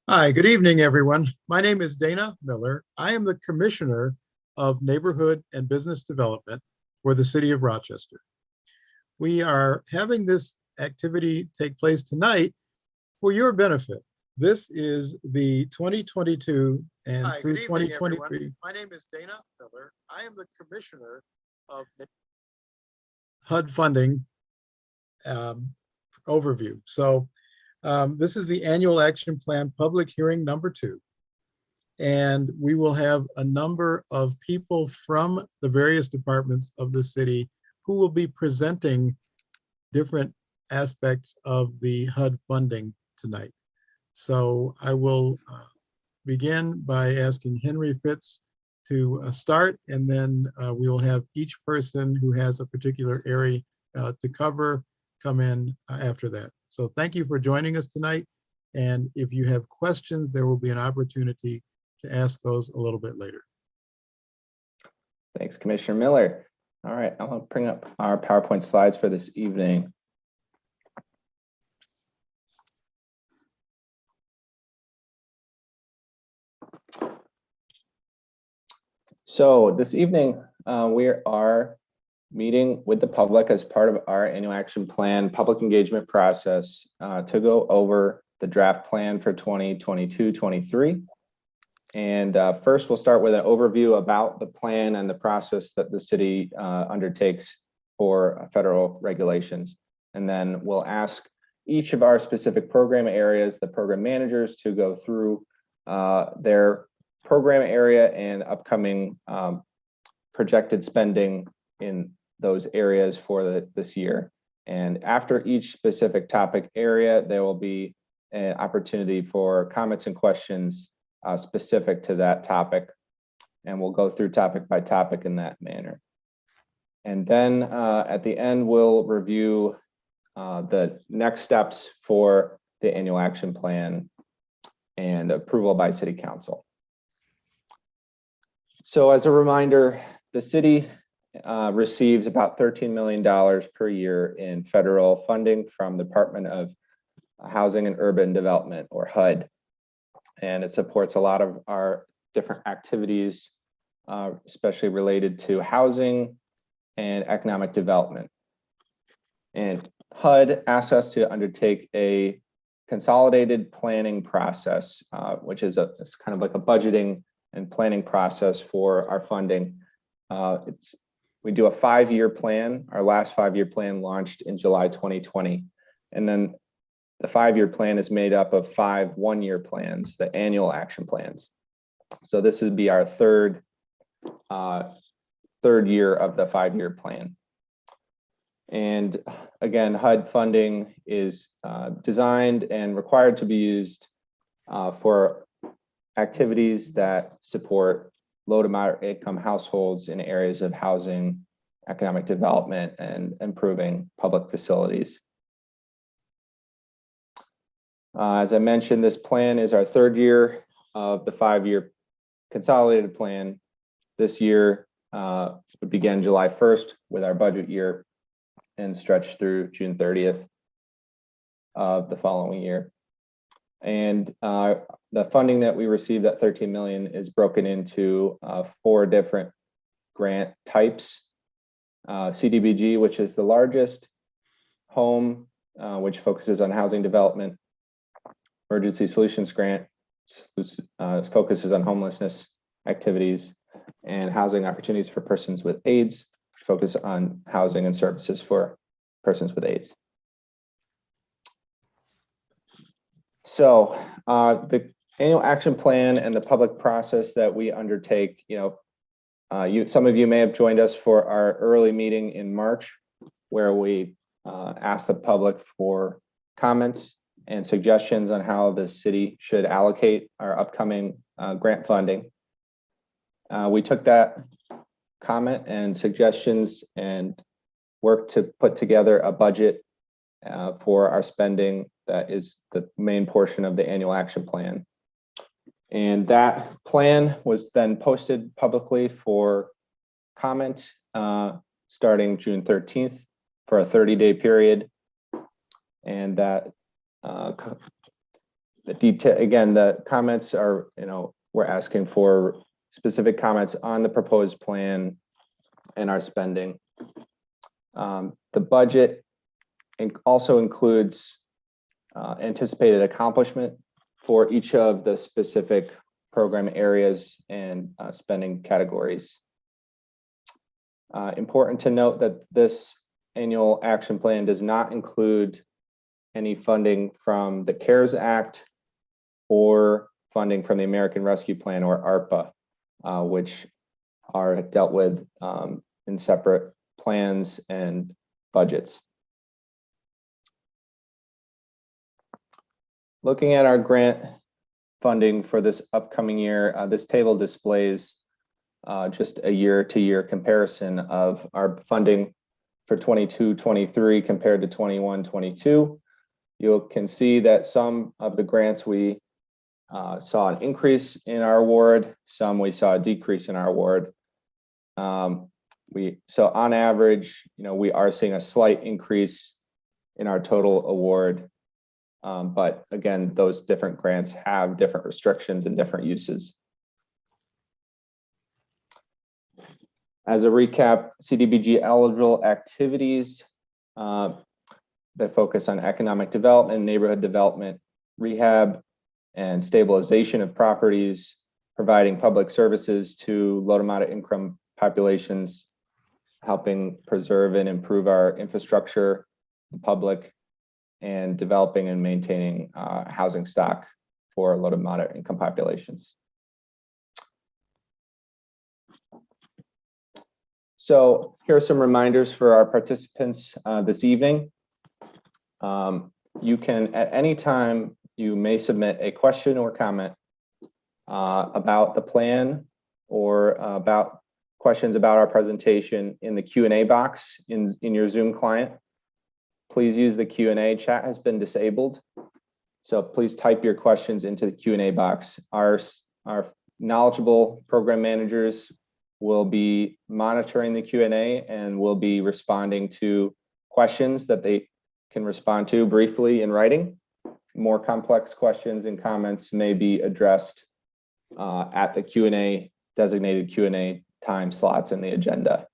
Hi, good evening, everyone. My name is Dana Miller. I am the Commissioner of Neighborhood and Business Development for the City of Rochester. We are having this activity take place tonight for your benefit. This is the 2022 and Hi, through good evening, 2023. everyone. My name is Dana Miller. I am the Commissioner of HUD funding overview. So this is the annual action plan public hearing number 2. And we will have a number of people from the various departments of the city who will be presenting different aspects of the HUD funding tonight. So I will begin by asking Henry Fitz to start, and then we will have each person who has a particular area to cover come in after that. So thank you for joining us tonight. And if you have questions, there will be an opportunity to ask those a little bit later. Thanks, Commissioner Miller. All right, I'm going to bring up our PowerPoint slides for this evening. So this evening, we are meeting with the public as part of our annual action plan public engagement process to go over the draft plan for 2022-23. And first, we'll start with an overview about the plan and the process that the city undertakes for federal regulations. And then we'll ask each of our specific program areas, the program managers, to go through their program area and upcoming projected spending in those areas for this year. And after each specific topic area, there will be an opportunity for comments and questions specific to that topic, and we'll go through topic by topic in that manner. And then at the end, we'll review the next steps for the annual action plan and approval by City Council. So as a reminder, the city receives about $13 million per year in federal funding from the Department of Housing and Urban Development, or HUD. And it supports a lot of our different activities, especially related to housing and economic development. And HUD asks us to undertake a consolidated planning process, which is it's kind of like a budgeting and planning process for our funding. We do a 5-year plan. Our last 5-year plan launched in July 2020. And then the 5-year plan is made up of 5 one-year plans, the annual action plans. So this would be our third year of the 5-year plan. And again, HUD funding is designed and required to be used for activities that support low to moderate income households in areas of housing, economic development, and improving public facilities. As I mentioned, this plan is our 3rd year of the 5-year consolidated plan. This year would begin July 1st with our budget year and stretch through June 30th of the following year. And the funding that we received, that $13 million, is broken into 4 different grant types. Cdbg, which is the largest, home, which focuses on housing development. Emergency Solutions Grant focuses on homelessness activities, and Housing Opportunities for Persons with AIDS, which focus on housing and services for persons with AIDS. So the annual action plan and the public process that we undertake, some of you may have joined us for our early meeting in March, where we asked the public for comments and suggestions on how the city should allocate our upcoming grant funding. We took that comment and suggestions and worked to put together a budget for our spending that is the main portion of the annual action plan. And that plan was then posted publicly for comment starting June 13th for a 30-day period. And that the detail, again, the comments are, we're asking for specific comments on the proposed plan and our spending. The budget also includes anticipated accomplishment for each of the specific program areas and spending categories. Important to note that this annual action plan does not include any funding from the CARES Act or funding from the American Rescue Plan or ARPA, which are dealt with in separate plans and budgets. Looking at our grant funding for this upcoming year, this table displays just a year-to-year comparison of our funding for 22-23 compared to 21-22. You can see that some of the grants we saw an increase in our award, some we saw a decrease in our award. So on average, we are seeing a slight increase in our total award. But again, those different grants have different restrictions and different uses. As a recap, Cdbg eligible activities that focus on economic development, neighborhood development, rehab, and stabilization of properties, providing public services to low to moderate income populations, helping preserve and improve our infrastructure, the public, and developing and maintaining housing stock for low to moderate income populations. So here are some reminders for our participants this evening. You can, at any time, you may submit a question or comment about the plan or about questions about our presentation in the Q&A box in your Zoom client. Please use the Q&A. Chat has been disabled, so please type your questions into the Q&A box. Our knowledgeable program managers will be monitoring the Q&A and will be responding to questions that they can respond to briefly in writing. More complex questions and comments may be addressed at the Q&A, designated Q&A time slots in the agenda.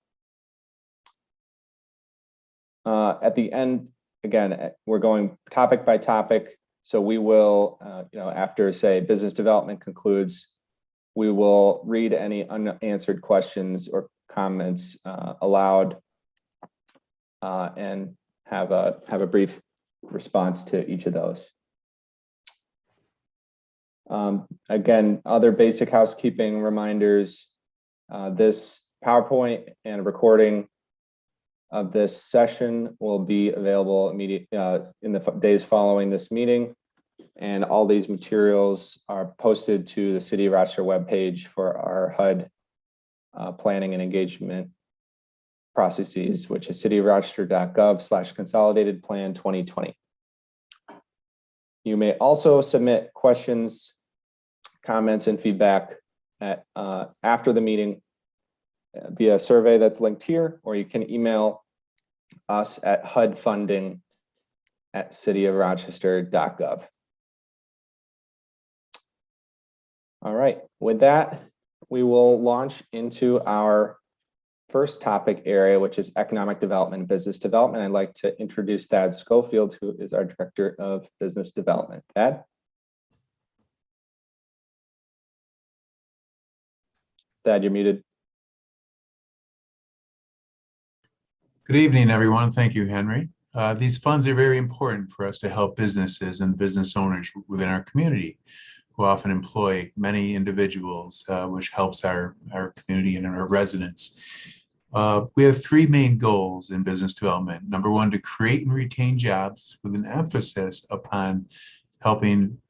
At the end, again, we're going topic by topic. So we will, after say business development concludes, we will read any unanswered questions or comments aloud and have a brief response to each of those. Again, other basic housekeeping reminders. This PowerPoint and recording of this session will be available immediately in the days following this meeting. And all these materials are posted to the City of Rochester webpage for our HUD planning and engagement processes, which is cityofrochester.gov/consolidated plan 2020. You may also submit questions, comments, and feedback after the meeting via a survey that's linked here, or you can email us at hudfunding@cityofrochester.gov. All right, with that, we will launch into our first topic area, which is economic development and business development. I'd like to introduce Thad Schofield, who is our Director of Business Development. Thad? Thad, you're muted. Good evening, everyone. Thank you, Henry. These funds are very important for us to help businesses and business owners within our community, who often employ many individuals, which helps our community and our residents. We have three main goals in business development. Number one, to create and retain jobs with an emphasis upon helping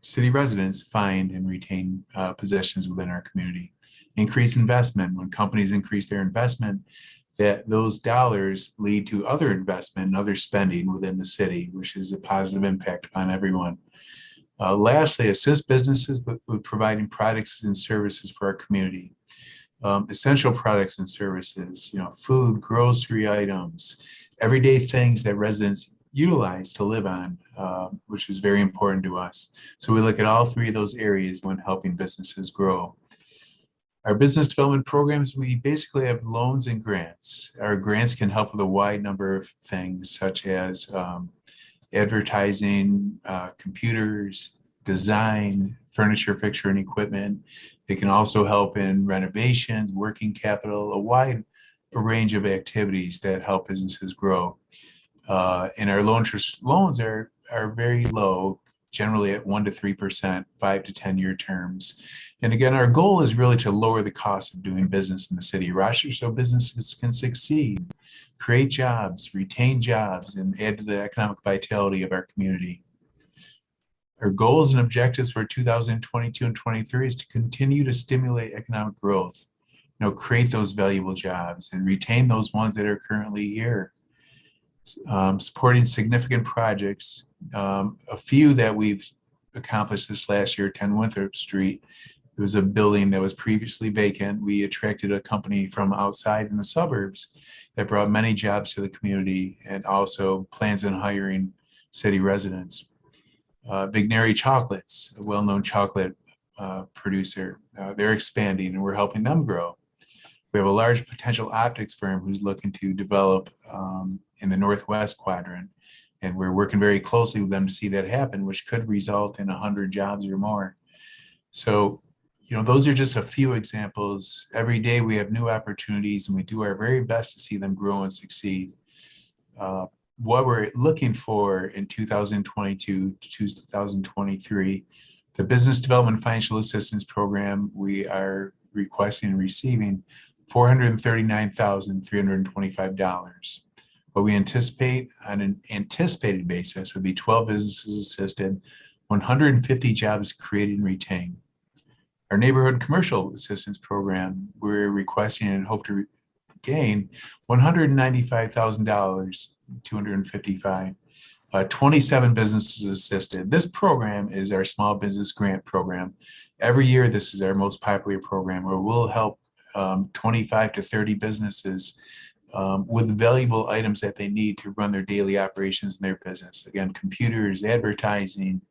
city residents find and retain positions within our community. Increase investment. When companies increase their investment, that those dollars lead to other investment and other spending within the city, which is a positive impact upon everyone. Lastly, assist businesses with providing products and services for our community. Essential products and services, food, grocery items, everyday things that residents utilize to live on, which is very important to us. So we look at all three of those areas when helping businesses grow. Our business development programs, we basically have loans and grants. Our grants can help with a wide number of things, such as advertising, computers, design, furniture, fixture, and equipment. They can also help in renovations, working capital, a wide range of activities that help businesses grow. And our loans are very low, generally at 1 to 3%, 5 to 10-year terms. And again, our goal is really to lower the cost of doing business in the city of Rochester so businesses can succeed, create jobs, retain jobs, and add to the economic vitality of our community. Our goals and objectives for 2022 and 23 is to continue to stimulate economic growth, create those valuable jobs and retain those ones that are currently here. Supporting significant projects, a few that we've accomplished this last year, 10 Winthrop Street. It was a building that was previously vacant. We attracted a company from outside in the suburbs that brought many jobs to the community and also plans on hiring city residents. Vigneri Chocolates, a well-known chocolate producer, they're expanding and we're helping them grow. We have a large potential optics firm who's looking to develop in the Northwest quadrant, and we're working very closely with them to see that happen, which could result in 100 jobs or more. So, those are just a few examples. Every day we have new opportunities and we do our very best to see them grow and succeed. What we're looking for in 2022 to 2023, the Business Development Financial Assistance Program, we are requesting and receiving $439,325. What we anticipate on an anticipated basis would be 12 businesses assisted, 150 jobs created and retained. Our Neighborhood Commercial Assistance Program, we're requesting and hope to gain $195,000, 255. 27 businesses assisted. This program is our small business grant program. Every year, this is our most popular program where we'll help 25 to 30 businesses with valuable items that they need to run their daily operations in their business. Again, computers, advertising,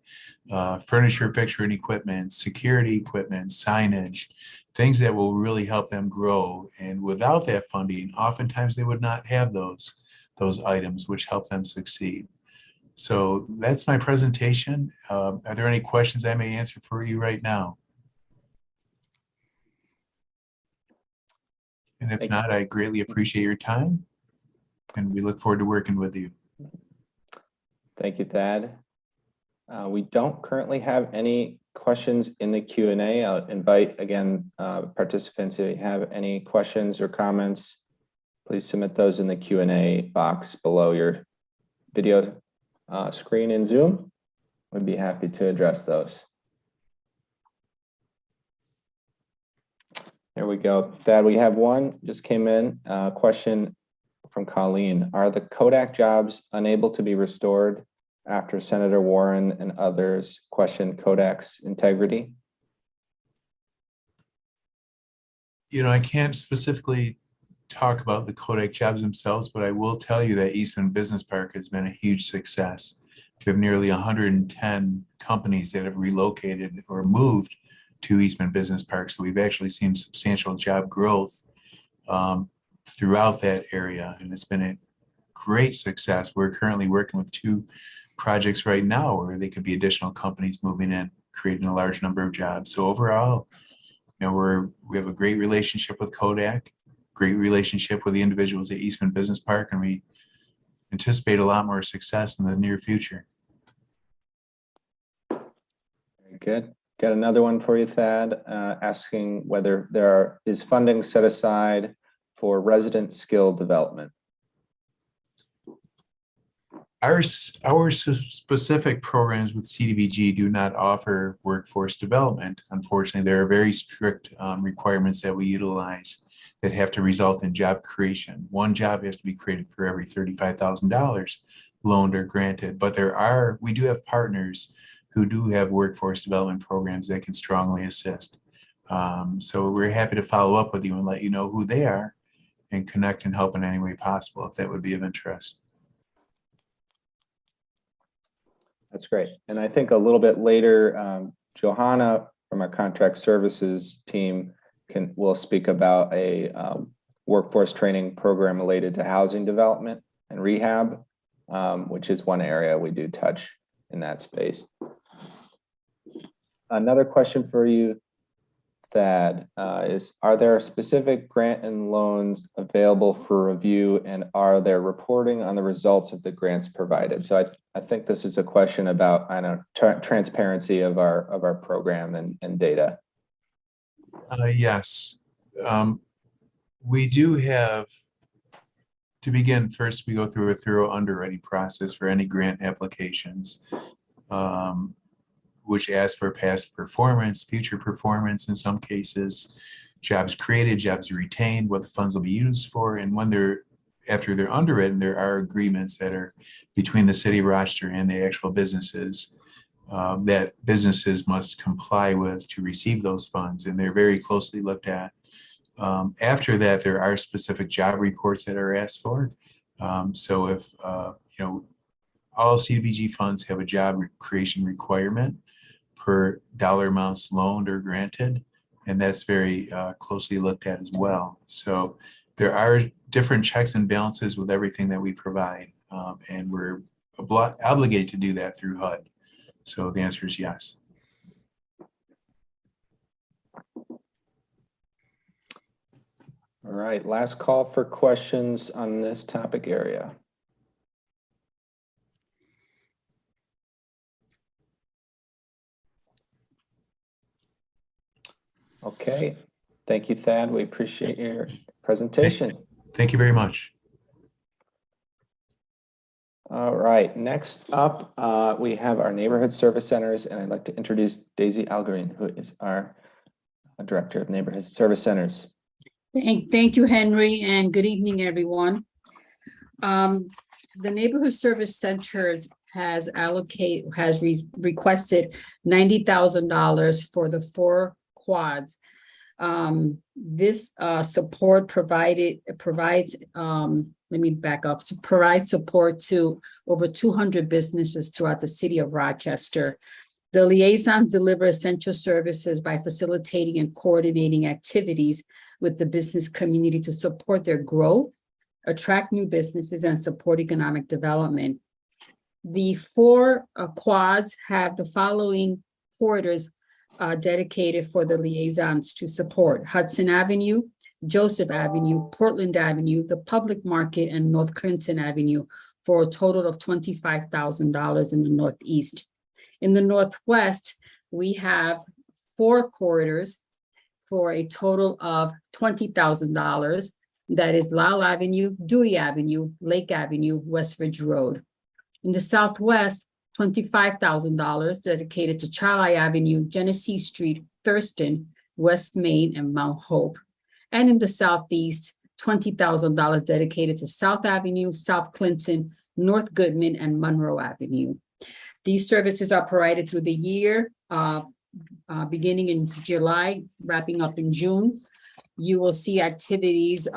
furniture, fixture, and equipment, security equipment, signage, things that will really help them grow. And without that funding, oftentimes they would not have those items which help them succeed. So that's my presentation. Are there any questions I may answer for you right now? And if not, I greatly appreciate your time and we look forward to working with you. Thank you, Thad. We don't currently have any questions in the Q&A. I'll invite again participants, if you have any questions or comments, please submit those in the Q&A box below your video screen in Zoom. We'd be happy to address those. There we go. Thad, we have one just came in. Question from Colleen. Are the Kodak jobs unable to be restored after Senator Warren and others questioned Kodak's integrity? I can't specifically talk about the Kodak jobs themselves, but I will tell you that Eastman Business Park has been a huge success. We have nearly 110 companies that have relocated or moved to Eastman Business Park. So we've actually seen substantial job growth throughout that area. And it's been a great success. We're currently working with 2 projects right now where they could be additional companies moving in, creating a large number of jobs. So overall, we have a great relationship with Kodak, great relationship with the individuals at Eastman Business Park, and we anticipate a lot more success in the near future. Very good. Got another one for you, Thad, asking whether is funding set aside for resident skill development. Our specific programs with Cdbg do not offer workforce development. Unfortunately, there are very strict requirements that we utilize that have to result in job creation. One job has to be created for every $35,000 loaned or granted. But we do have partners who do have workforce development programs that can strongly assist. So we're happy to follow up with you and let you know who they are and connect and help in any way possible if that would be of interest. That's great. And I think a little bit later, Johanna from our contract services team will speak about a workforce training program related to housing development and rehab, which is one area we do touch in that space. Another question for you, Thad, is, are there specific grant and loans available for review, and are there reporting on the results of the grants provided? So I think this is a question about, I know, transparency of our program and data. Yes. We do have, to begin, first we go through a thorough underwriting process for any grant applications, which asks for past performance, future performance in some cases, jobs created, jobs retained, what the funds will be used for, and when after they're underwritten, there are agreements that are between the city of Rochester and the actual businesses that businesses must comply with to receive those funds, and they're very closely looked at. After that, there are specific job reports that are asked for. So if, all Cdbg funds have a job creation requirement per dollar amounts loaned or granted, and that's very closely looked at as well. So there are different checks and balances with everything that we provide, and we're obligated to do that through HUD. So the answer is yes. All right, last call for questions on this topic area. Okay, thank you, Thad. We appreciate your presentation. Thank you very much. All right, next up, we have our neighborhood service centers, and I'd like to introduce Daisy Algarin, who is our Director of Neighborhood Service Centers. Thank you, Henry, and good evening, everyone. The Neighborhood Service Centers has requested $90,000 for the 4 quads. This support provides support to over 200 businesses throughout the city of Rochester. The liaisons deliver essential services by facilitating and coordinating activities with the business community to support their growth, attract new businesses, and support economic development. The 4 quads have the following corridors dedicated for the liaisons to support: Hudson Avenue, Joseph Avenue, Portland Avenue, the Public Market, and North Clinton Avenue, for a total of $25,000 in the Northeast. In the Northwest, we have 4 corridors for a total of $20,000. That is Lyle Avenue, Dewey Avenue, Lake Avenue, West Ridge Road. In the Southwest, $25,000 dedicated to Charlie Avenue, Genesee Street, Thurston, West Main, and Mount Hope. And in the Southeast, $20,000 dedicated to South Avenue, South Clinton, North Goodman, and Monroe Avenue. These services are provided through the year, beginning in July, wrapping up in June. You will see activities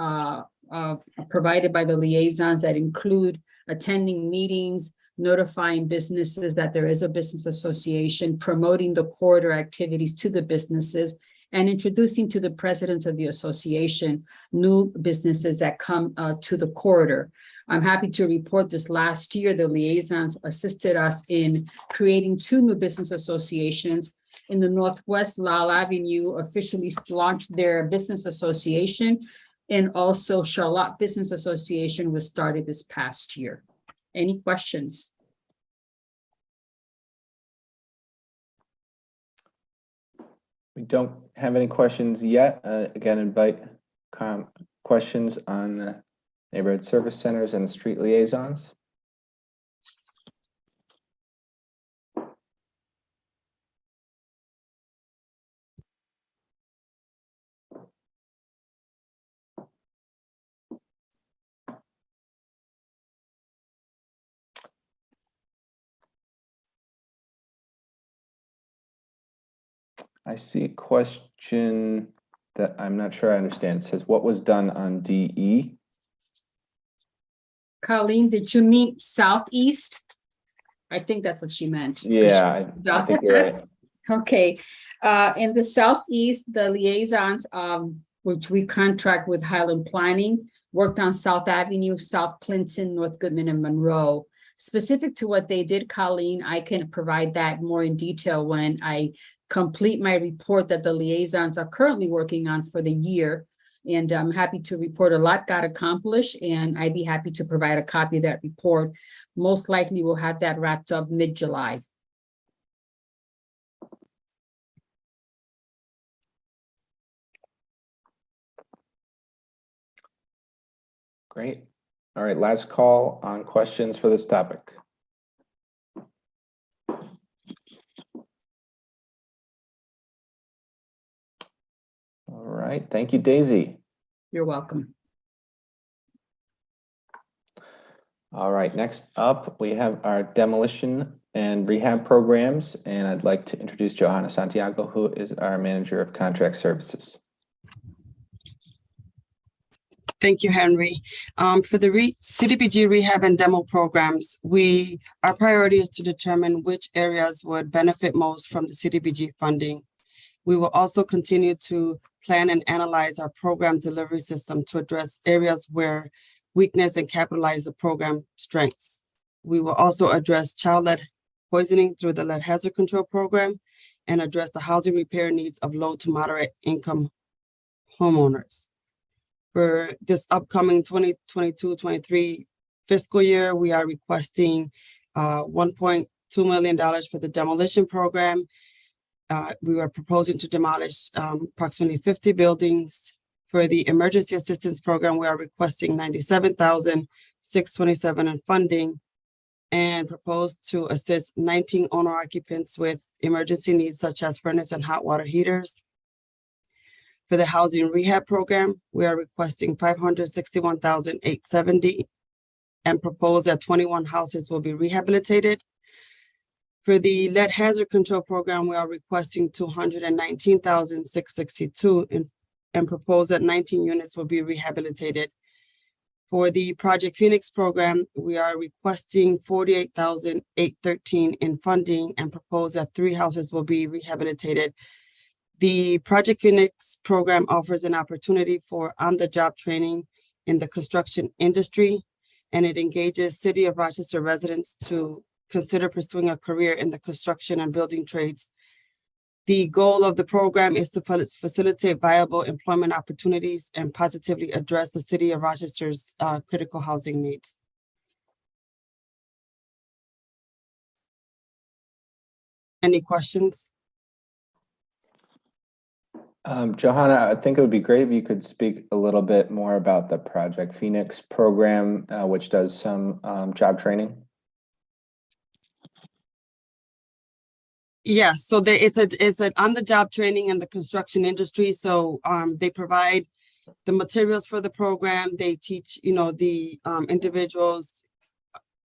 provided by the liaisons that include attending meetings, notifying businesses that there is a business association, promoting the corridor activities to the businesses, and introducing to the presidents of the association new businesses that come to the corridor. I'm happy to report this last year, the liaisons assisted us in creating 2 new business associations. In the Northwest, Lyle Avenue officially launched their business association, and also Charlotte Business Association was started this past year. Any questions? We don't have any questions yet. Again, invite questions on the neighborhood service centers and the street liaisons. I see a question that I'm not sure I understand. It says, what was done on DE? Colleen, did you mean Southeast? I think that's what she meant. Yeah, I think you're right. Okay, in the southeast, the liaisons, which we contract with Highland Planning, worked on South Avenue, South Clinton, North Goodman, and Monroe. Specific to what they did, Colleen, I can provide that more in detail when I complete my report that the liaisons are currently working on for the year. And I'm happy to report a lot got accomplished, and I'd be happy to provide a copy of that report. Most likely we'll have that wrapped up mid-July. Great. All right, last call on questions for this topic. All right, thank you, Daisy. You're welcome. All right, next up, we have our demolition and rehab programs, and I'd like to introduce Johanna Santiago, who is our Manager of Contract Services. Thank you, Henry. For the Cdbg rehab and demo programs, our priority is to determine which areas would benefit most from the Cdbg funding. We will also continue to plan and analyze our program delivery system to address areas where weakness and capitalize the program strengths. We will also address child lead poisoning through the lead hazard control program and address the housing repair needs of low to moderate income homeowners. For this upcoming 2022-23 fiscal year, we are requesting $1.2 million for the demolition program. We are proposing to demolish approximately 50 buildings. For the emergency assistance program, we are requesting $97,627 in funding and propose to assist 19 owner occupants with emergency needs such as furnace and hot water heaters. For the housing rehab program, we are requesting $561,870 and propose that 21 houses will be rehabilitated. For the lead hazard control program, we are requesting $219,662 and propose that 19 units will be rehabilitated. For the Project Phoenix program, we are requesting $48,813 in funding and propose that 3 houses will be rehabilitated. The Project Phoenix program offers an opportunity for on-the-job training in the construction industry, and it engages City of Rochester residents to consider pursuing a career in the construction and building trades. The goal of the program is to facilitate viable employment opportunities and positively address the City of Rochester's critical housing needs. Any questions? Johanna, I think it would be great if you could speak a little bit more about the Project Phoenix program, which does some job training. Yes, so it's an on-the-job training in the construction industry. So they provide the materials for the program. They teach, the individuals,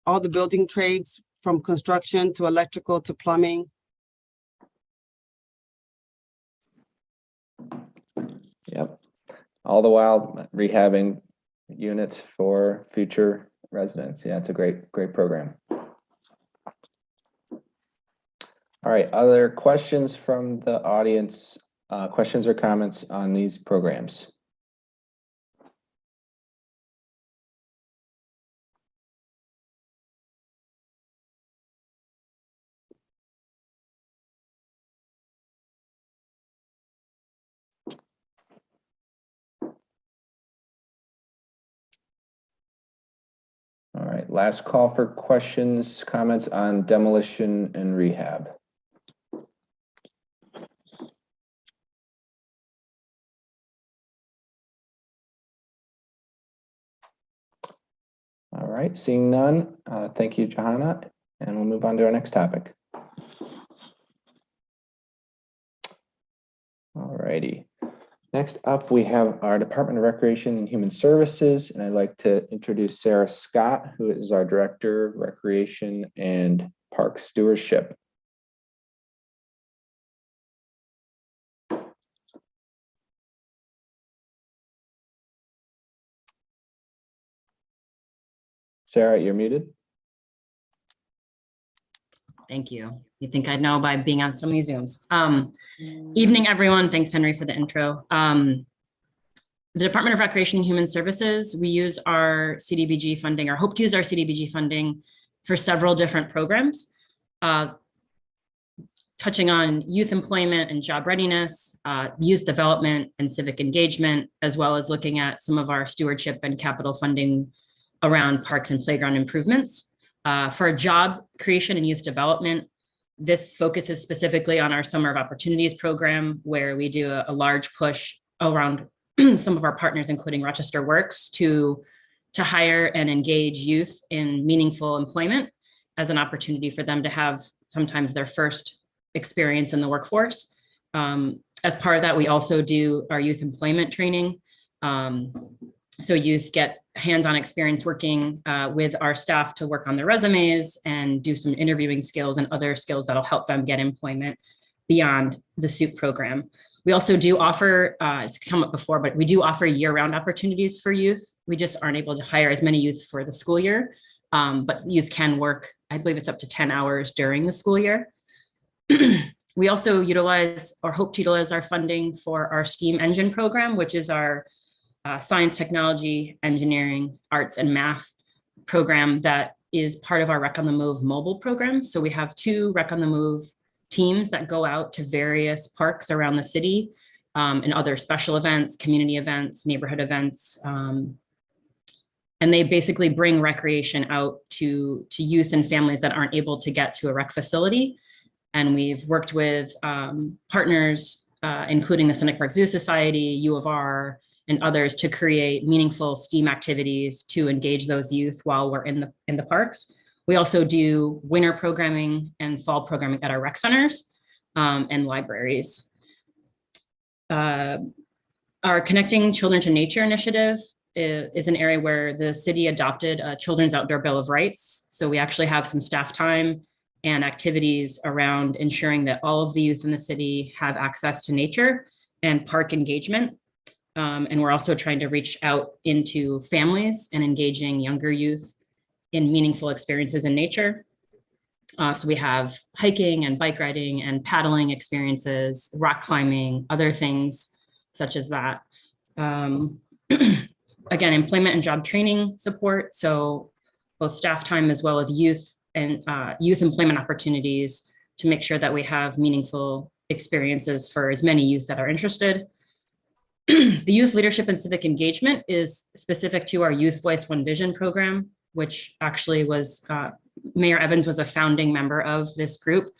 all the building trades from construction to electrical to plumbing. Yep. All the while rehabbing units for future residents. Yeah, it's a great program. All right, other questions from the audience, questions or comments on these programs? All right, last call for questions, comments on demolition and rehab. All right, seeing none, thank you, Johanna, and we'll move on to our next topic. All righty. Next up, we have our Department of Recreation and Human Services, and I'd like to introduce Sarah Scott, who is our Director of Recreation and Park Stewardship. Sarah, you're muted. Thank you. You think I'd know by being on so many Zooms. Evening, everyone. Thanks, Henry, for the intro. The Department of Recreation and Human Services, we use our Cdbg funding, or hope to use our Cdbg funding for several different programs, touching on youth employment and job readiness, youth development and civic engagement, as well as looking at some of our stewardship and capital funding around parks and playground improvements. For job creation and youth development, this focuses specifically on our Summer of Opportunities program, where we do a large push around some of our partners, including Rochester Works, to hire and engage youth in meaningful employment as an opportunity for them to have sometimes their first experience in the workforce. As part of that, we also do our youth employment training. So youth get hands-on experience working with our staff to work on their resumes and do some interviewing skills and other skills that'll help them get employment beyond the SUIT program. We also do offer, it's come up before, but we do offer year-round opportunities for youth. We just aren't able to hire as many youth for the school year, but youth can work, I believe it's up to 10 hours during the school year. We also utilize or hope to utilize our funding for our STEAM Engine program, which is our science, technology, engineering, arts, and math program that is part of our Rec on the Move mobile program. So we have 2 Rec on the Move teams that go out to various parks around the city and other special events, community events, neighborhood events. And they basically bring recreation out to youth and families that aren't able to get to a rec facility. And we've worked with partners, including the Scenic Park Zoo Society, U of R, and others to create meaningful STEAM activities to engage those youth while we're in the parks. We also do winter programming and fall programming at our rec centers and libraries. Our Connecting Children to Nature initiative is an area where the city adopted a Children's Outdoor Bill of Rights. So we actually have some staff time and activities around ensuring that all of the youth in the city have access to nature and park engagement. And we're also trying to reach out into families and engaging younger youth in meaningful experiences in nature. So we have hiking and bike riding and paddling experiences, rock climbing, other things such as that. Again, employment and job training support. So both staff time as well as youth and youth employment opportunities to make sure that we have meaningful experiences for as many youth that are interested. The youth leadership and civic engagement is specific to our Youth Voice One Vision program, which actually was, Mayor Evans was a founding member of this group.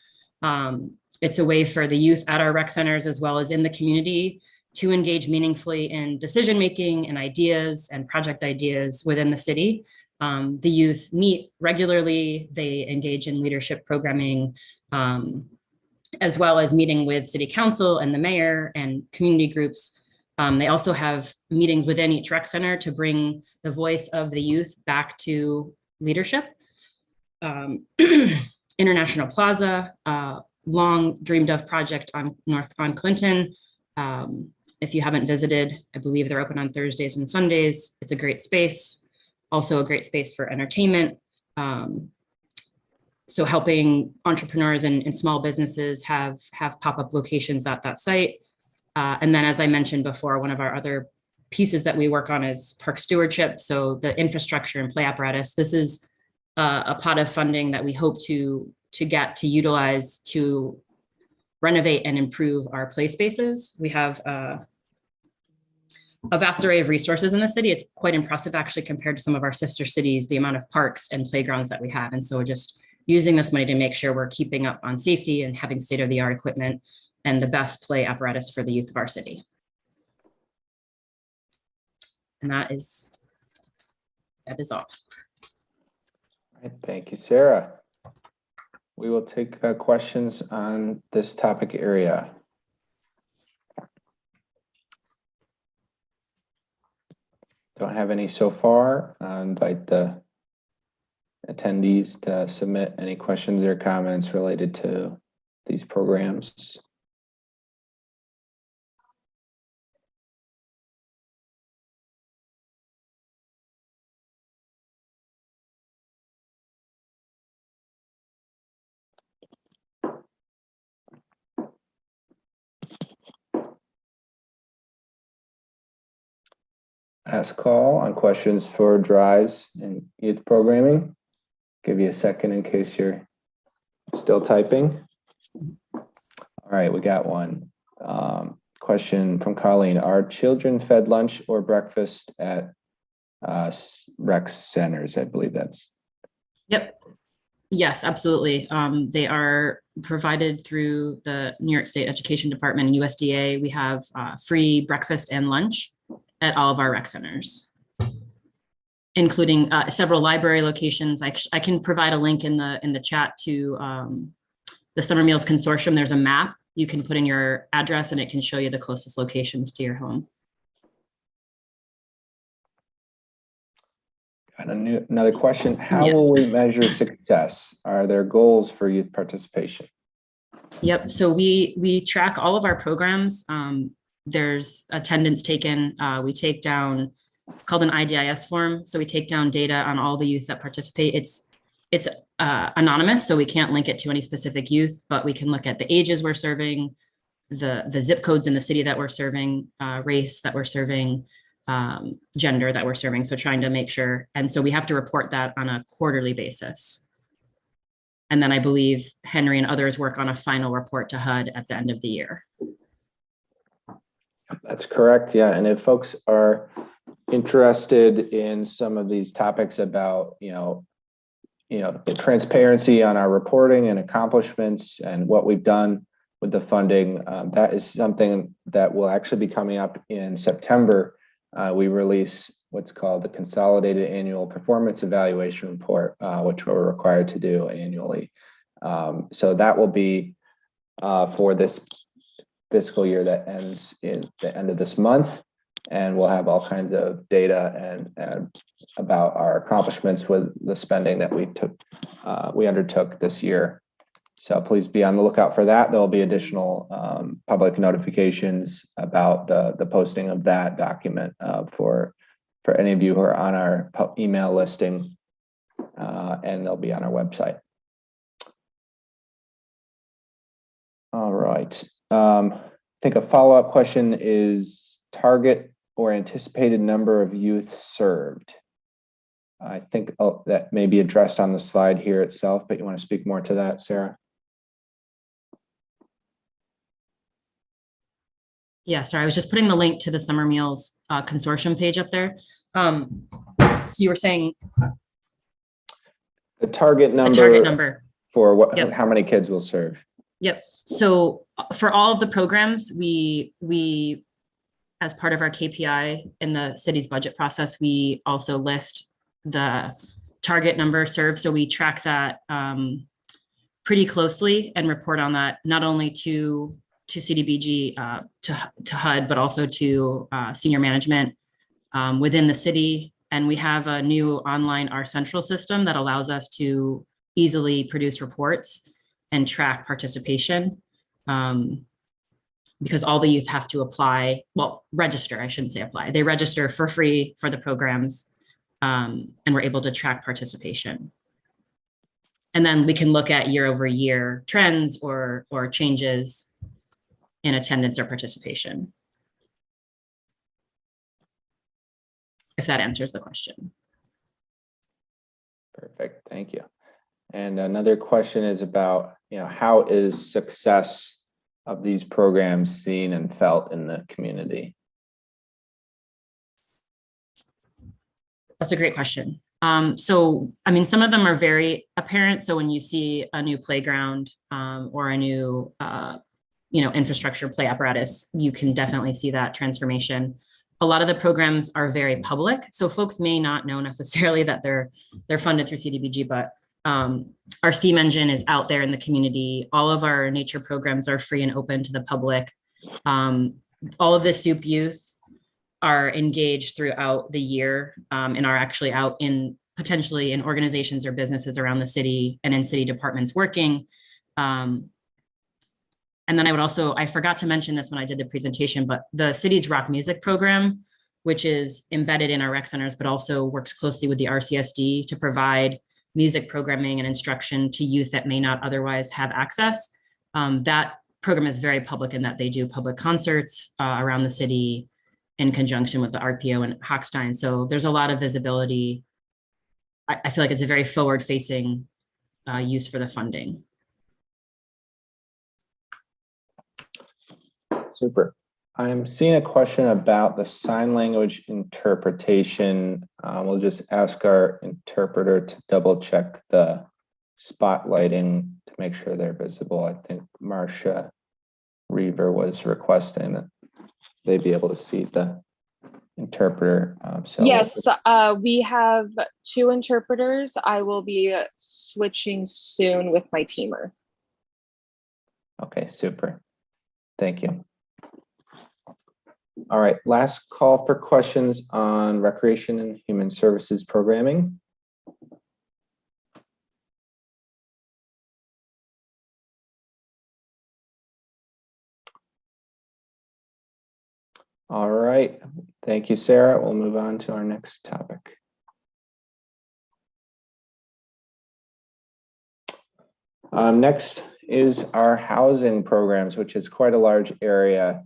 It's a way for the youth at our rec centers as well as in the community to engage meaningfully in decision-making and ideas and project ideas within the city. The youth meet regularly, they engage in leadership programming, as well as meeting with city council and the mayor and community groups. They also have meetings within each rec center to bring the voice of the youth back to leadership. International Plaza, long dreamed of project on Clinton. If you haven't visited, I believe they're open on Thursdays and Sundays. It's a great space, also a great space for entertainment. So helping entrepreneurs and small businesses have pop-up locations at that site. And then, as I mentioned before, one of our other pieces that we work on is park stewardship. So the infrastructure and play apparatus. This is a pot of funding that we hope to get to utilize to renovate and improve our play spaces. We have a vast array of resources in the city. It's quite impressive, actually, compared to some of our sister cities, the amount of parks and playgrounds that we have. And so just using this money to make sure we're keeping up on safety and having state-of-the-art equipment and the best play apparatus for the youth of our city. And that is all. All right, thank you, Sarah. We will take questions on this topic area. Don't have any so far. I invite the attendees to submit any questions or comments related to these programs. last call on questions for DRYs and youth programming. Give you a second in case you're still typing. All right, we got one. Question from Colleen. Are children fed lunch or breakfast at rec centers? I believe that's. Yep. Yes, absolutely. They are provided through the New York State Education Department and USDA. We have free breakfast and lunch at all of our rec centers, including several library locations. I can provide a link in the chat to the Summer Meals Consortium. There's a map. You can put in your address and it can show you the closest locations to your home. Got another question. How will we measure success? Are there goals for youth participation? Yep. So we track all of our programs. There's attendance taken. We take down, it's called an IDIS form. So we take down data on all the youth that participate. It's anonymous, so we can't link it to any specific youth, but we can look at the ages we're serving, the zip codes in the city that we're serving, race that we're serving, gender that we're serving. So trying to make sure. And so we have to report that on a quarterly basis. And then I believe Henry and others work on a final report to HUD at the end of the year. That's correct. Yeah. And if folks are interested in some of these topics about, the transparency on our reporting and accomplishments and what we've done with the funding, that is something that will actually be coming up in September. We release what's called the Consolidated Annual Performance Evaluation Report, which we're required to do annually. So that will be for this fiscal year that ends in the end of this month. And we'll have all kinds of data and about our accomplishments with the spending that we undertook this year. So please be on the lookout for that. There'll be additional public notifications about the posting of that document for any of you who are on our email listing, and they'll be on our website. All right. I think a follow-up question is target or anticipated number of youth served. I think that may be addressed on the slide here itself, but you want to speak more to that, Sarah? Yeah, sorry, I was just putting the link to the Summer Meals Consortium page up there. So you were saying the target number for what? Yep. How many kids will serve? Yep. So for all of the programs, we as part of our KPI in the city's budget process, we also list the target number served. So we track that pretty closely and report on that, not only to Cdbg, to HUD, but also to senior management within the city. And we have a new online Our Central system that allows us to easily produce reports and track participation. Because all the youth have to apply, register, I shouldn't say apply. They register for free for the programs, and we're able to track participation. And then we can look at year over year trends or changes in attendance or participation. If that answers the question. Perfect, thank you. And another question is about, how is success of these programs seen and felt in the community? That's a great question. So, some of them are very apparent. So when you see a new playground or a new, infrastructure play apparatus, you can definitely see that transformation. A lot of the programs are very public. So folks may not know necessarily that they're funded through Cdbg, but our STEAM engine is out there in the community. All of our nature programs are free and open to the public. All of the SOUP youth are engaged throughout the year and are actually out in potentially in organizations or businesses around the city and in city departments working. And then I forgot to mention this when I did the presentation, but the city's rock music program, which is embedded in our rec centers, but also works closely with the RCSD to provide music programming and instruction to youth that may not otherwise have access. That program is very public in that they do public concerts around the city. in conjunction with the RPO and Hochstein. So there's a lot of visibility. I feel like it's a very forward-facing use for the funding. Super. I'm seeing a question about the sign language interpretation. We'll just ask our interpreter to double check the spotlighting to make sure they're visible. I think Marcia Reaver was requesting that they be able to see the interpreter. Yes, we have 2 interpreters. I will be switching soon with my teamer. Okay, super. Thank you. All right, last call for questions on Recreation and Human Services programming. All right, thank you, Sarah. We'll move on to our next topic. Next is our housing programs, which is quite a large area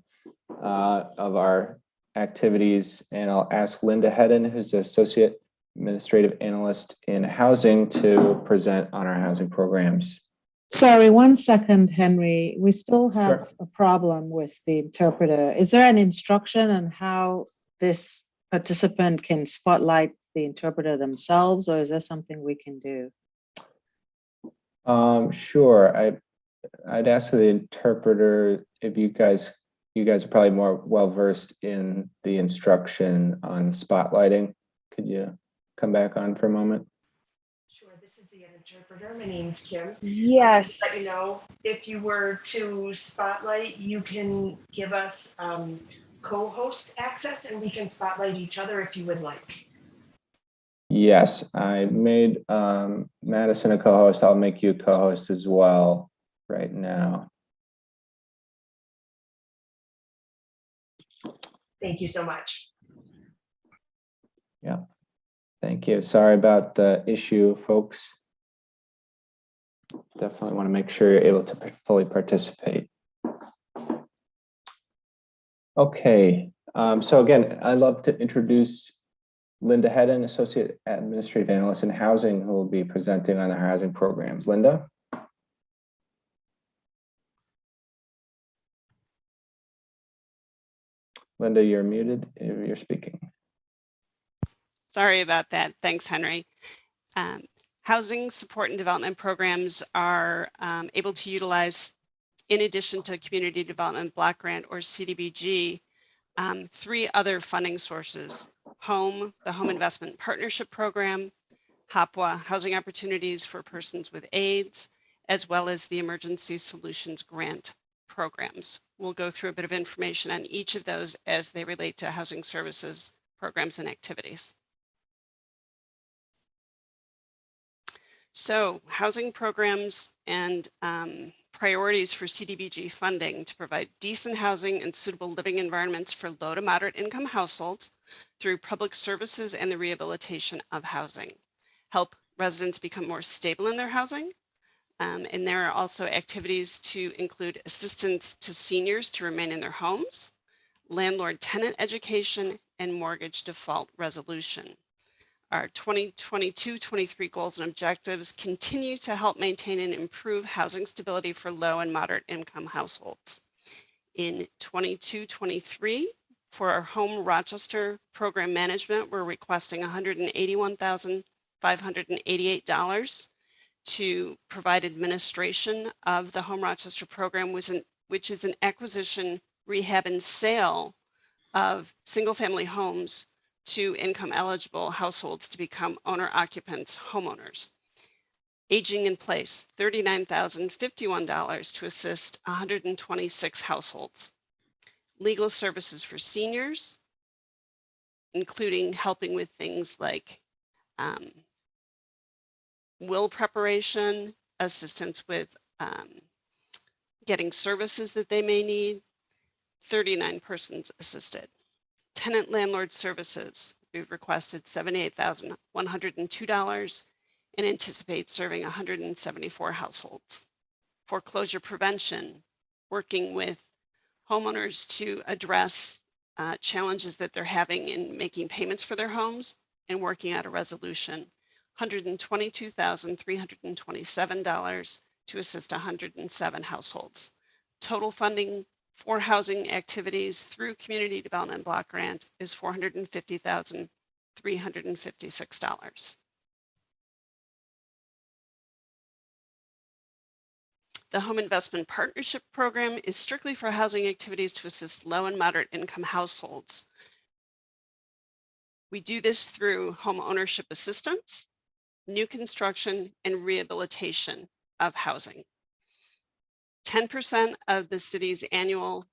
of our activities. And I'll ask Linda Hedden, who's the Associate Administrative Analyst in Housing, to present on our housing programs. Sorry, 1 second, Henry. We still have Sure. a problem with the interpreter. Is there an instruction on how this participant can spotlight the interpreter themselves, or is there something we can do? Sure. I'd ask the interpreter if you guys are probably more well-versed in the instruction on spotlighting. Could you come back on for a moment? Sure, this is the interpreter. My name's Kim. Yes. Let you know, if you were to spotlight, you can give us co-host access and we can spotlight each other if you would like. Yes, I made Madison a co-host. I'll make you a co-host as well right now. Thank you so much. Yeah, thank you. Sorry about the issue, folks. Definitely want to make sure you're able to fully participate. Okay, so again, I'd love to introduce Linda Hedden, Associate Administrative Analyst in Housing, who will be presenting on the housing programs. Linda? Linda, you're muted if you're speaking. Sorry about that. Thanks, Henry. Housing support and development programs are able to utilize, in addition to Community Development Block Grant or CDBG, 3 other funding sources: HOME, the Home Investment Partnership Program; HOPWA, Housing Opportunities for Persons with AIDS, as well as the Emergency Solutions Grant programs. We'll go through a bit of information on each of those as they relate to housing services, programs, and activities. So, housing programs and priorities for CDBG funding to provide decent housing and suitable living environments for low to moderate income households through public services and the rehabilitation of housing. Help residents become more stable in their housing. And there are also activities to include assistance to seniors to remain in their homes, landlord-tenant education, and mortgage default resolution. Our 2022-23 goals and objectives continue to help maintain and improve housing stability for low and moderate income households. In 22-23, for our Home Rochester program management, we're requesting $181,588 to provide administration of the Home Rochester program, which is an acquisition, rehab, and sale of single-family homes to income eligible households to become owner-occupants homeowners. Aging in place, $39,051 to assist 126 households. Legal services for seniors, including helping with things like will preparation, assistance with getting services that they may need, 39 persons assisted. Tenant landlord services, we've requested $78,102 and anticipate serving 174 households. Foreclosure prevention, working with homeowners to address challenges that they're having in making payments for their homes and working out a resolution. $122,327 to assist 107 households. Total funding for housing activities through Community Development Block Grant is $450,356. The Home Investment Partnership Program is strictly for housing activities to assist low and moderate income households. We do this through home ownership assistance, new construction, and rehabilitation of housing. 10% of the city's annual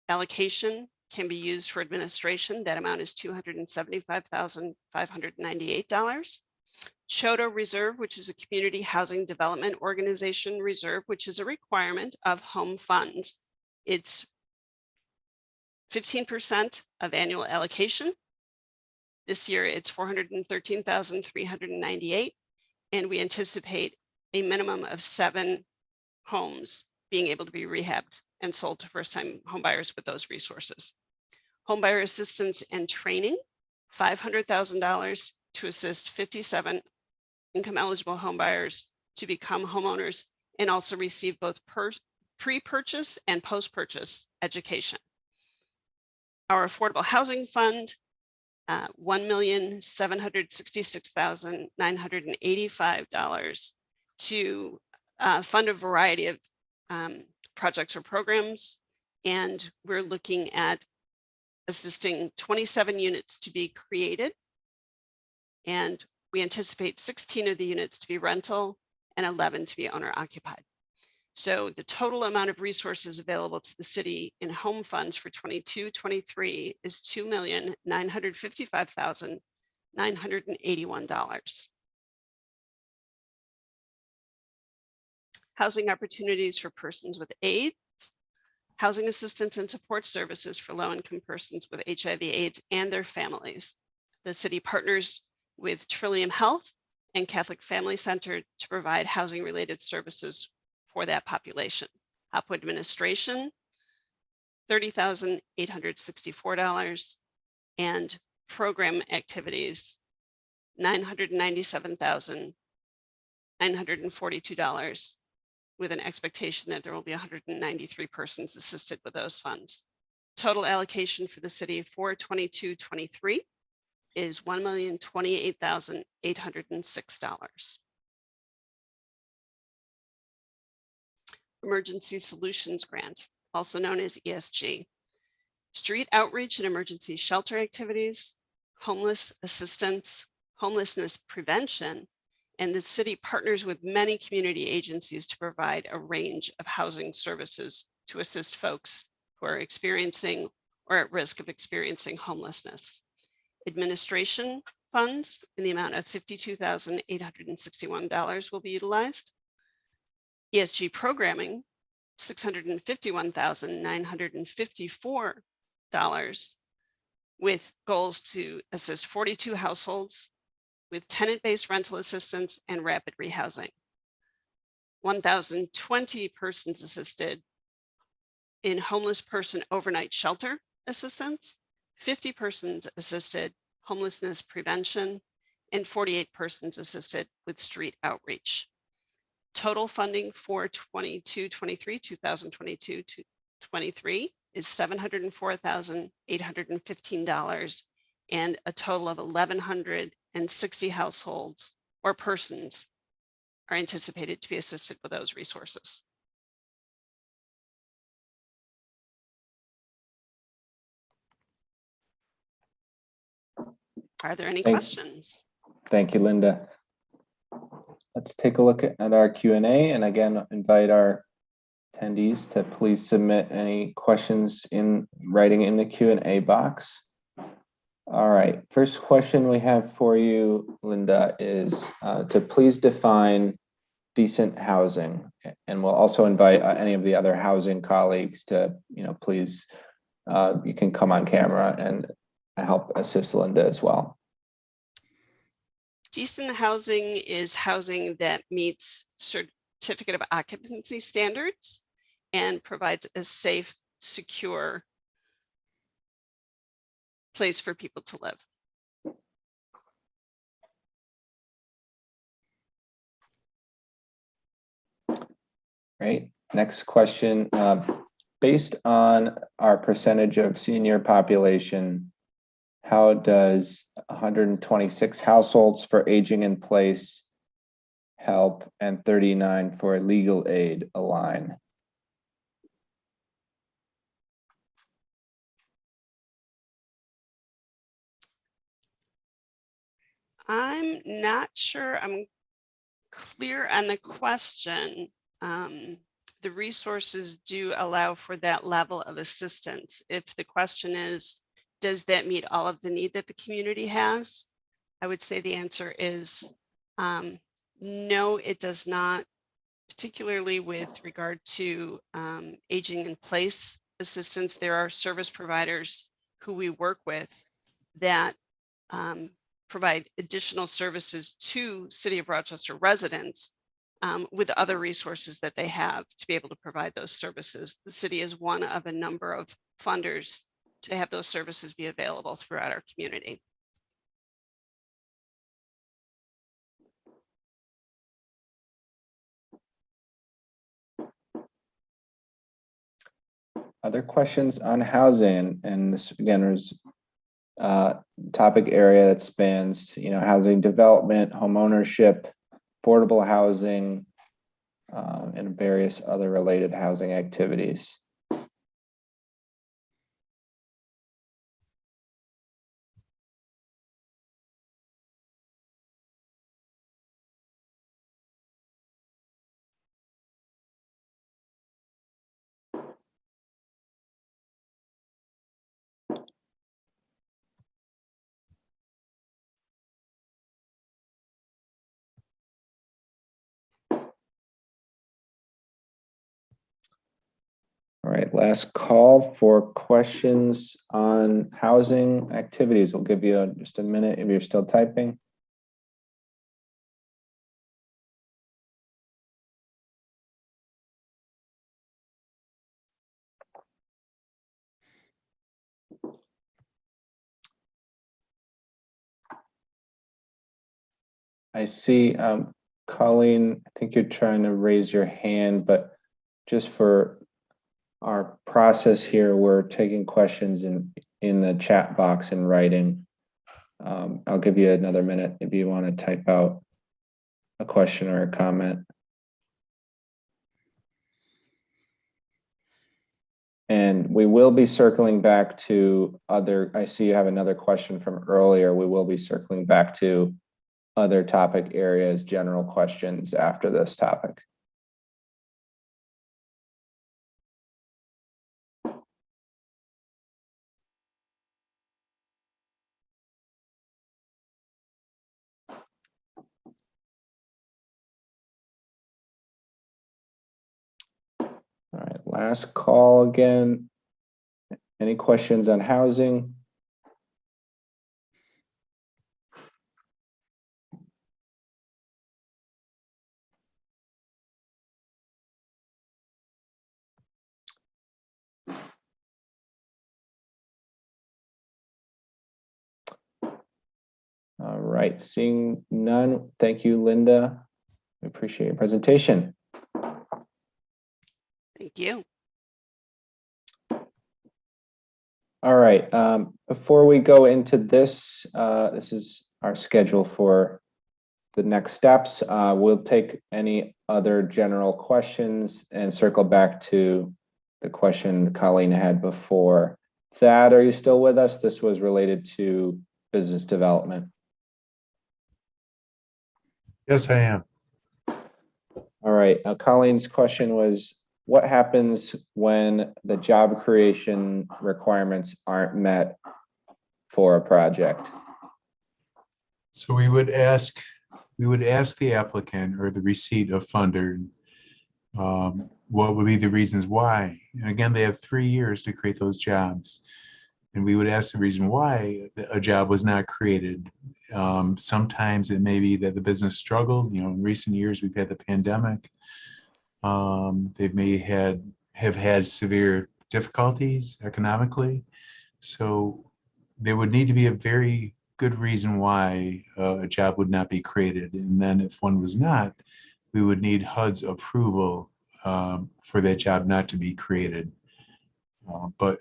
allocation can be used for administration. That amount is $275,598. CHODO Reserve, which is a community housing development organization reserve, which is a requirement of home funds. It's 15% of annual allocation. This year it's $413,398, and we anticipate a minimum of 7 homes being able to be rehabbed and sold to first-time homebuyers with those resources. Homebuyer assistance and training, $500,000 to assist 57 income-eligible homebuyers to become homeowners and also receive both pre-purchase and post-purchase education. Our Affordable Housing Fund, $1,766,985 to fund a variety of projects or programs. And we're looking at assisting 27 units to be created. And we anticipate 16 of the units to be rental and 11 to be owner occupied. So the total amount of resources available to the city in home funds for 22-23 is $2,955,981. Housing opportunities for persons with AIDS, housing assistance and support services for low-income persons with HIV/AIDS and their families. The city partners with Trillium Health and Catholic Family Center to provide housing-related services for that population. HOPWA administration, $30,864, and program activities, $997,942, with an expectation that there will be 193 persons assisted with those funds. Total allocation for the city for 22-23 is $1,028,806. Emergency Solutions Grant, also known as ESG. Street outreach and emergency shelter activities, homeless assistance, homelessness prevention, and the city partners with many community agencies to provide a range of housing services to assist folks who are experiencing or at risk of experiencing homelessness. Administration funds in the amount of $52,861 will be utilized. ESG programming, $651,954, with goals to assist 42 households with tenant-based rental assistance and rapid rehousing. 1,020 persons assisted in homeless person overnight shelter assistance, 50 persons assisted homelessness prevention, and 48 persons assisted with street outreach. Total funding for 2022-23 is $704,815, and a total of 1,160 households or persons are anticipated to be assisted with those resources. Are there any questions? Thank you, Linda. Let's take a look at our Q&A, and again, invite our attendees to please submit any questions in writing in the Q&A box. All right, first question we have for you, Linda, is to please define decent housing, and we'll also invite any of the other housing colleagues to, please, you can come on camera and help assist Linda as well. Decent housing is housing that meets certificate of occupancy standards and provides a safe, secure place for people to live. Right. Next question. Based on our percentage of senior population, how does 126 households for aging in place help and 39 for legal aid align? I'm not sure I'm clear on the question. The resources do allow for that level of assistance. If the question is, does that meet all of the need that the community has? I would say the answer is no, it does not, particularly with regard to aging in place assistance. There are service providers who we work with that provide additional services to City of Rochester residents with other resources that they have to be able to provide those services. The city is one of a number of funders to have those services be available throughout our community. Other questions on housing? And this again is topic area that spans, housing development, home ownership, affordable housing, and various other related housing activities. All right, last call for questions on housing activities. We'll give you just a minute if you're still typing. I see, Colleen, I think you're trying to raise your hand, but just for our process here, we're taking questions in the chat box in writing. I'll give you another minute if you want to type out a question or a comment. And we will be circling back to I see you have another question from earlier. We will be circling back to other topic areas, general questions after this topic. All right, last call again. Any questions on housing? All right, seeing none. Thank you, Linda. We appreciate your presentation. Thank you. All right, before we go into this, this is our schedule for the next steps. We'll take any other general questions and circle back to the question Colleen had before. Thad, are you still with us? This was related to business development. Yes, I am. All right, Colleen's question was, what happens when the job creation requirements aren't met for a project? So we would ask the applicant or the receipt of funder, what would be the reasons why? And again, they have 3 years to create those jobs. And we would ask the reason why a job was not created. Sometimes it may be that the business struggled. In recent years, we've had the pandemic. They may have had severe difficulties economically. So there would need to be a very good reason why a job would not be created. And then if one was not, we would need HUD's approval for that job not to be created. But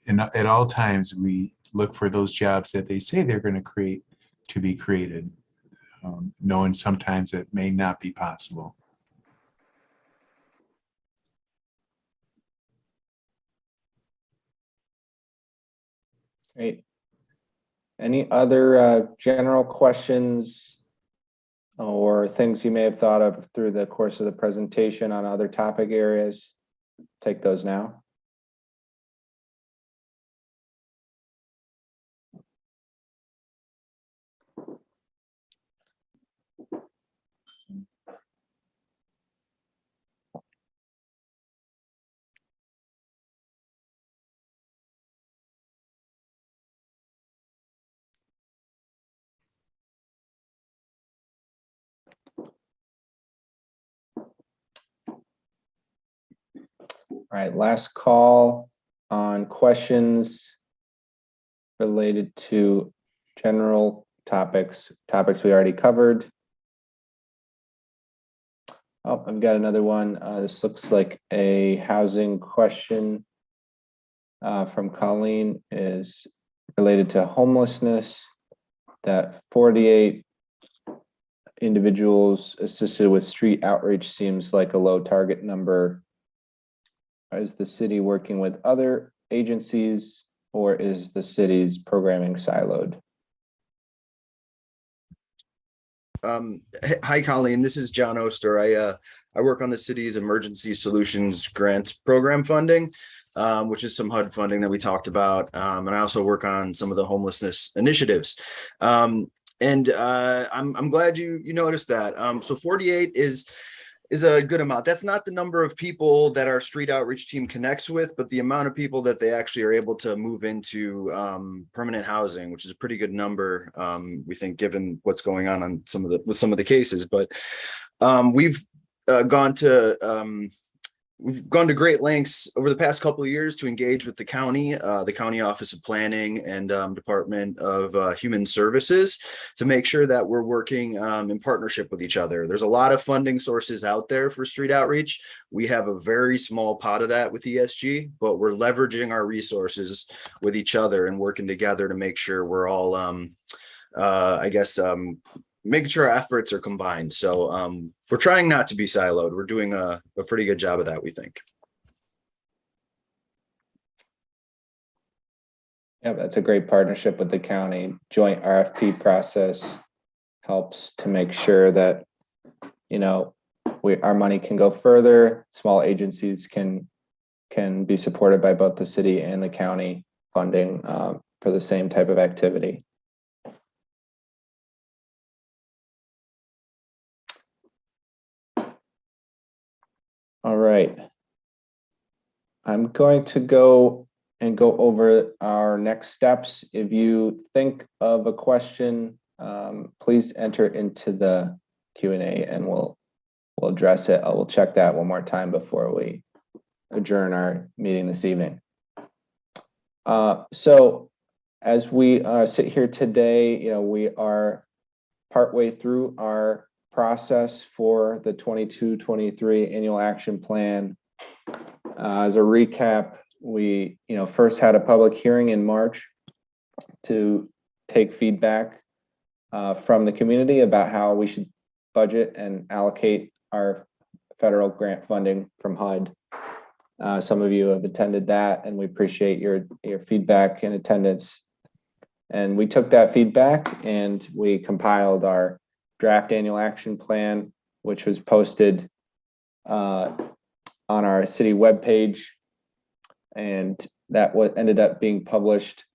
at all times, we look for those jobs that they say they're going to create to be created, knowing sometimes it may not be possible. Great. Any other general questions or things you may have thought of through the course of the presentation on other topic areas? Take those now. All right, last call on questions related to general topics we already covered. Oh, I've got another one. This looks like a housing question from Colleen, is related to homelessness, that 48 individuals assisted with street outreach seems like a low target number. Is the city working with other agencies, or is the city's programming siloed? Hi, Colleen. This is John Oster. I work on the city's emergency solutions grants program funding, which is some HUD funding that we talked about. And I also work on some of the homelessness initiatives. I'm glad you noticed that. So 48 is a good amount. That's not the number of people that our street outreach team connects with, but the amount of people that they actually are able to move into permanent housing, which is a pretty good number, we think, given what's going on some of the cases. But we've gone to great lengths over the past couple of years to engage with the county Office of Planning and Department of Human Services to make sure that we're working in partnership with each other. There's a lot of funding sources out there for street outreach. We have a very small pot of that with ESG, but we're leveraging our resources with each other and working together to make sure we're all, making sure our efforts are combined. So we're trying not to be siloed. We're doing a pretty good job of that, we think. Yeah, that's a great partnership with the county. Joint RFP process helps to make sure that, our money can go further. Small agencies can be supported by both the city and the county funding for the same type of activity. All right. I'm going to go over our next steps. If you think of a question, please enter into the Q&A and we'll address it. I will check that one more time before we adjourn our meeting this evening. So as we sit here today, we are partway through our process for the 22-23 annual action plan. As a recap, we first had a public hearing in March to take feedback from the community about how we should budget and allocate our federal grant funding from HUD. Some of you have attended that, and we appreciate your feedback and attendance. And we took that feedback and we compiled our draft annual action plan, which was posted on our city webpage, and that ended up being published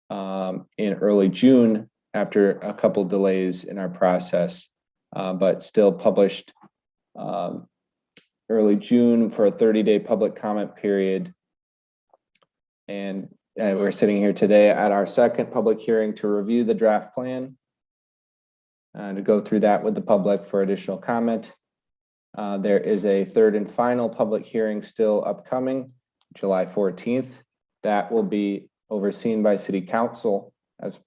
in early June after a couple delays in our process, but still published early June for a 30-day public comment period. And we're sitting here today at our second public hearing to review the draft plan and to go through that with the public for additional comment. There is a third and final public hearing still upcoming, July 14th. That will be overseen by City Council as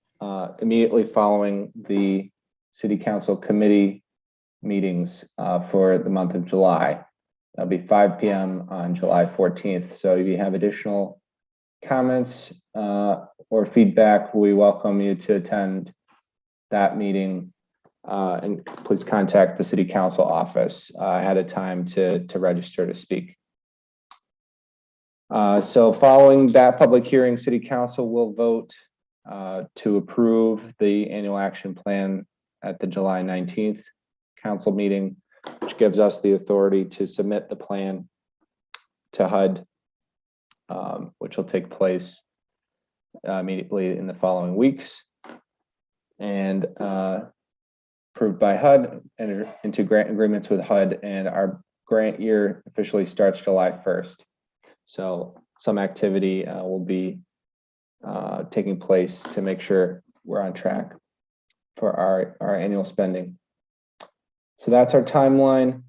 immediately following the City Council committee meetings for the month of July. That'll be 5 p.m. on July 14th. So if you have additional comments or feedback, we welcome you to attend that meeting. And please contact the City Council office ahead of time to register to speak. So following that public hearing, City Council will vote to approve the annual action plan at the July 19th council meeting, which gives us the authority to submit the plan to HUD, which will take place immediately in the following weeks, and approved by HUD, enter into grant agreements with HUD, and our grant year officially starts July 1st. So some activity will be taking place to make sure we're on track for our annual spending. So that's our timeline.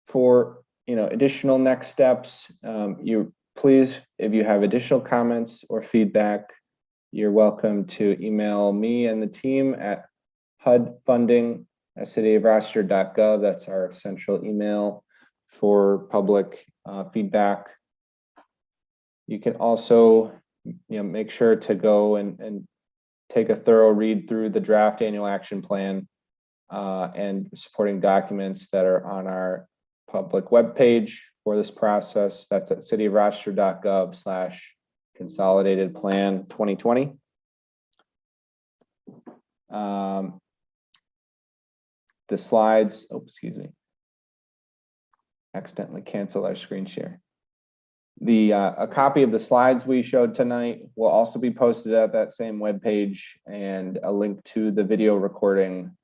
For additional next steps, you please, if you have additional comments or feedback, you're welcome to email me and the team at hudfunding@cityofrochester.gov. That's our central email for public feedback. You can also make sure to go and take a thorough read through the draft annual action plan and supporting documents that are on our public webpage for this process. That's at cityofrochester.gov/consolidated plan 2020. The slides, accidentally canceled our screen share. A copy of the slides we showed tonight will also be posted at that same webpage, and a link to the video recording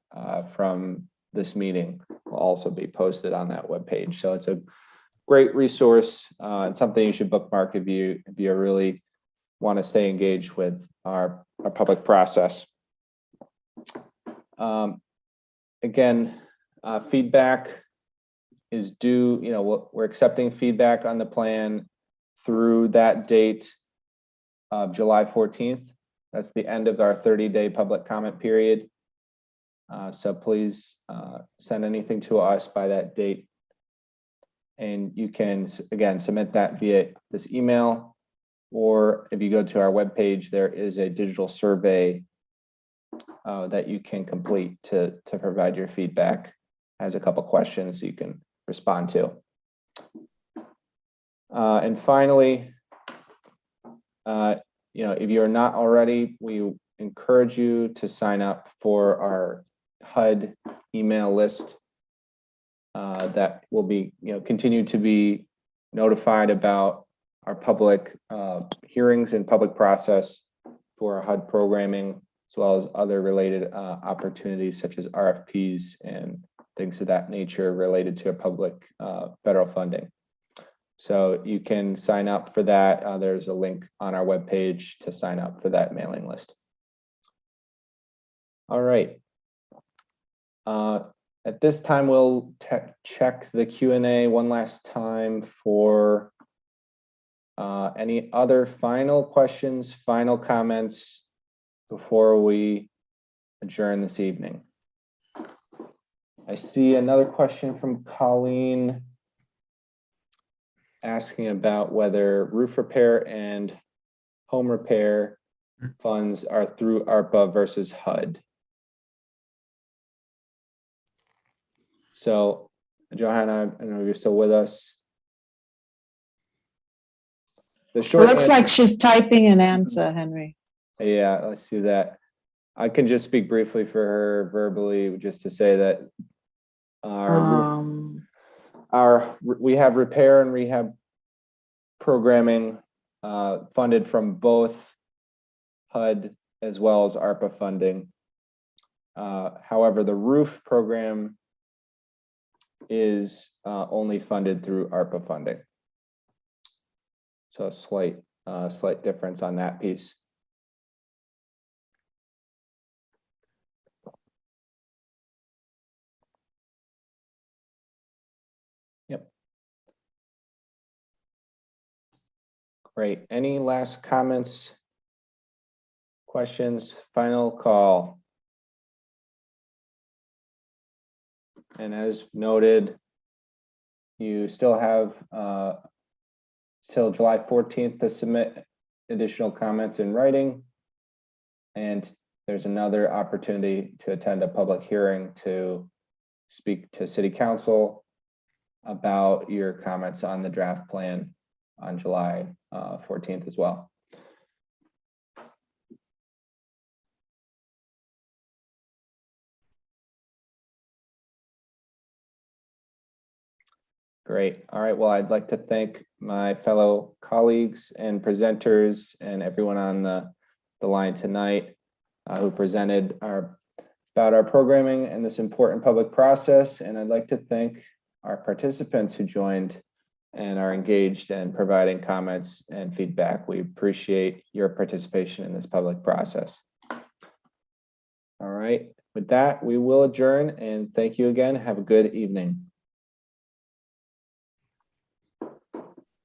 from this meeting will also be posted on that webpage. So it's a great resource and something you should bookmark if you really want to stay engaged with our public process. Again, feedback is due. We're accepting feedback on the plan through that date of July 14th. That's the end of our 30-day public comment period. So please send anything to us by that date. And you can, again, submit that via this email, or if you go to our webpage, there is a digital survey that you can complete to provide your feedback. Has a couple questions you can respond to. And finally, if you're not already, we encourage you to sign up for our HUD email list that will be, continue to be notified about our public hearings and public process for our HUD programming, as well as other related opportunities such as RFPs and things of that nature related to a public federal funding. So you can sign up for that. There's a link on our webpage to sign up for that mailing list. All right. At this time, we'll check the Q&A one last time for any other final questions, final comments before we adjourn this evening. I see another question from Colleen asking about whether roof repair and home repair funds are through ARPA versus HUD. So, Johanna, I don't know if you're still with us. The short Looks answer, like she's typing an answer, Henry. yeah, let's do that. I can just speak briefly for her verbally, just to say that we have repair and rehab programming funded from both HUD as well as ARPA funding. However, the roof program is only funded through ARPA funding. So a slight difference on that piece. Yep. Great. Any last comments? Questions? Final call. And as noted, you still have till July 14th to submit additional comments in writing. And there's another opportunity to attend a public hearing to speak to City Council about your comments on the draft plan on July 14th as well. Great. All right. Well, I'd like to thank my fellow colleagues and presenters and everyone on the line tonight who presented about our programming and this important public process. And I'd like to thank our participants who joined and are engaged in providing comments and feedback. We appreciate your participation in this public process. All right. With that, we will adjourn and thank you again. Have a good evening.